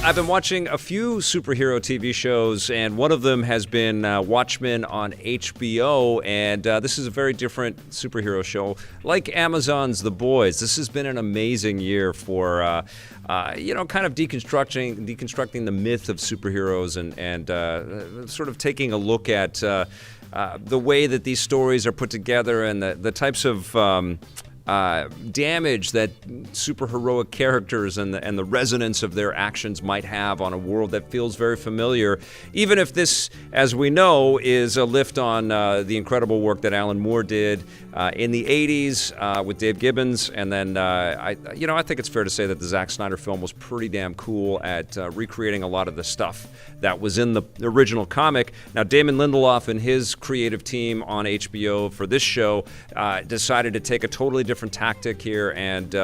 I've been watching a few superhero TV shows, and one of them has been Watchmen on HBO, and this is a very different superhero show. Like Amazon's The Boys, this has been an amazing year for, kind of deconstructing the myth of superheroes and sort of taking a look at the way that these stories are put together and the types of damage that superheroic characters and the resonance of their actions might have on a world that feels very familiar, even if this, as we know, is a lift on the incredible work that Alan Moore did in the 80s with Dave Gibbons. And then, I think it's fair to say that the Zack Snyder film was pretty damn cool at recreating a lot of the stuff that was in the original comic. Now, Damon Lindelof and his creative team on HBO for this show decided to take a totally different tactic here and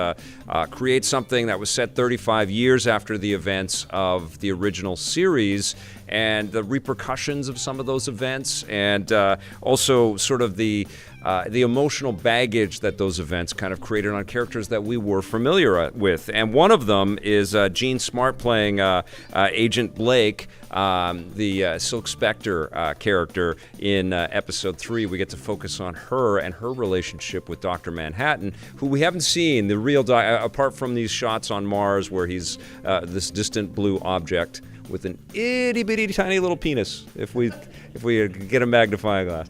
create something that was set 35 years after the events of the original series and the repercussions of some of those events, and also sort of the emotional baggage that those events kind of created on characters that we were familiar with. And one of them is Jean Smart playing Agent Blake, the Silk Spectre character in episode 3. We get to focus on her and her relationship with Dr. Manhattan, who we haven't seen the real apart from these shots on Mars where he's this distant blue object with an itty-bitty tiny little penis, if we get a magnifying glass.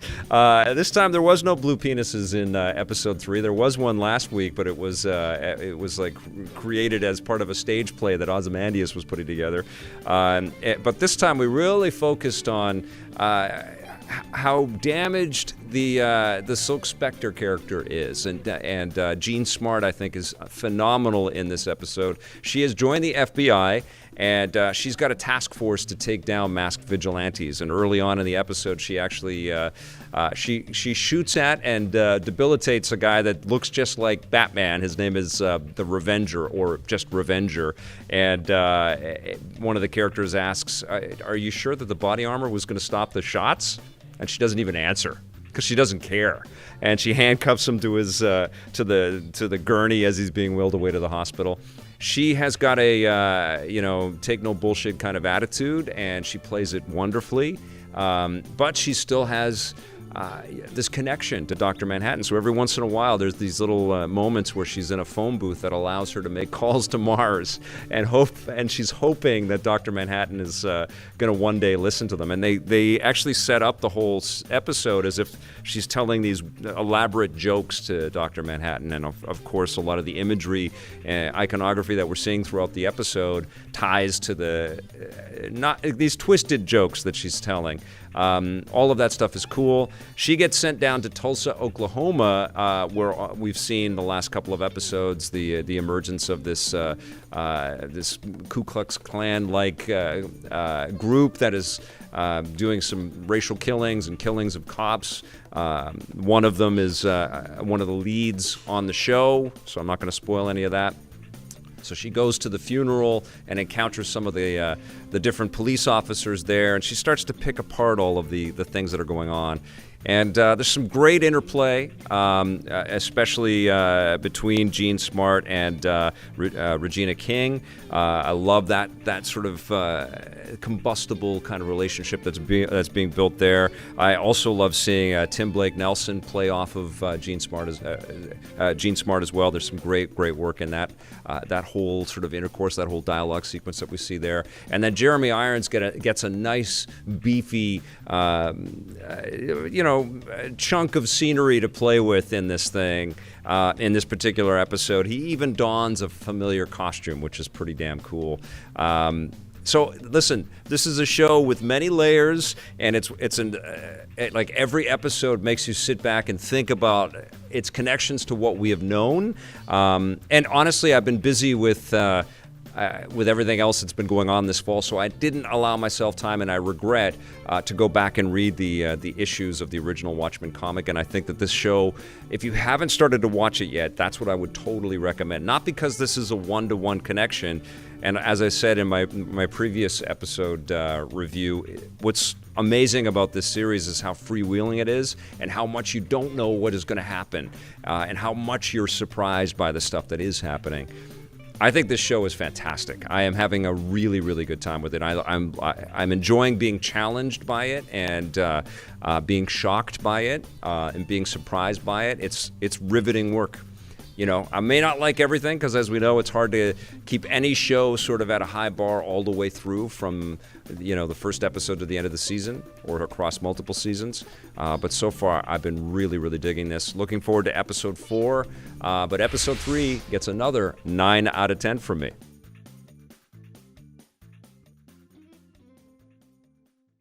This time there was no blue penises in episode 3. There was one last week, but it was like created as part of a stage play that Ozymandias was putting together. But this time we really focused on how damaged the Silk Spectre character is, and Jean Smart, I think, is phenomenal in this episode. She has joined the FBI, and she's got a task force to take down masked vigilantes. And early on in the episode, she actually she shoots at and debilitates a guy that looks just like Batman. His name is the Revenger, or just Revenger. And one of the characters asks, "Are you sure that the body armor was going to stop the shots?" And she doesn't even answer, because she doesn't care, and she handcuffs him to his to the gurney as he's being wheeled away to the hospital. She has got a take no bullshit kind of attitude, and she plays it wonderfully. But she still has this connection to Dr. Manhattan. So every once in a while, there's these little moments where she's in a phone booth that allows her to make calls to Mars, and she's hoping that Dr. Manhattan is going to one day listen to them. And they actually set up the whole episode as if she's telling these elaborate jokes to Dr. Manhattan. And of course, a lot of the imagery and iconography that we're seeing throughout the episode ties to these twisted jokes that she's telling. All of that stuff is cool. She gets sent down to Tulsa, Oklahoma, where we've seen the last couple of episodes the emergence of this this Ku Klux Klan-like group that is doing some racial killings and killings of cops. One of them is one of the leads on the show, so I'm not going to spoil any of that. So she goes to the funeral and encounters some of the different police officers there, and she starts to pick apart all of the things that are going on. And there's some great interplay, especially between Jean Smart and Regina King. I love that sort of combustible kind of relationship that's being built there. I also love seeing Tim Blake Nelson play off of Jean Smart as well. There's some great work in that whole sort of intercourse, that whole dialogue sequence that we see there. And then Jeremy Irons gets a nice beefy, chunk of scenery to play with in this thing. In this particular episode, he even dons a familiar costume, which is pretty damn cool. So listen, this is a show with many layers, and like every episode makes you sit back and think about its connections to what we have known. And honestly, I've been busy with everything else that's been going on this fall, so I didn't allow myself time, and I regret to go back and read the issues of the original Watchmen comic. And I think that this show, if you haven't started to watch it yet, that's what I would totally recommend. Not because this is a one-to-one connection, and as I said in my previous episode review, what's amazing about this series is how freewheeling it is, and how much you don't know what is going to happen, and how much you're surprised by the stuff that is happening. I think this show is fantastic. I am having a really, really good time with it. I'm enjoying being challenged by it and being shocked by it and being surprised by it. It's riveting work. You know, I may not like everything because, as we know, it's hard to keep any show sort of at a high bar all the way through from, the first episode to the end of the season or across multiple seasons. But so far, I've been really, really digging this. Looking forward to episode 4. But episode 3 gets another 9 out of 10 from me.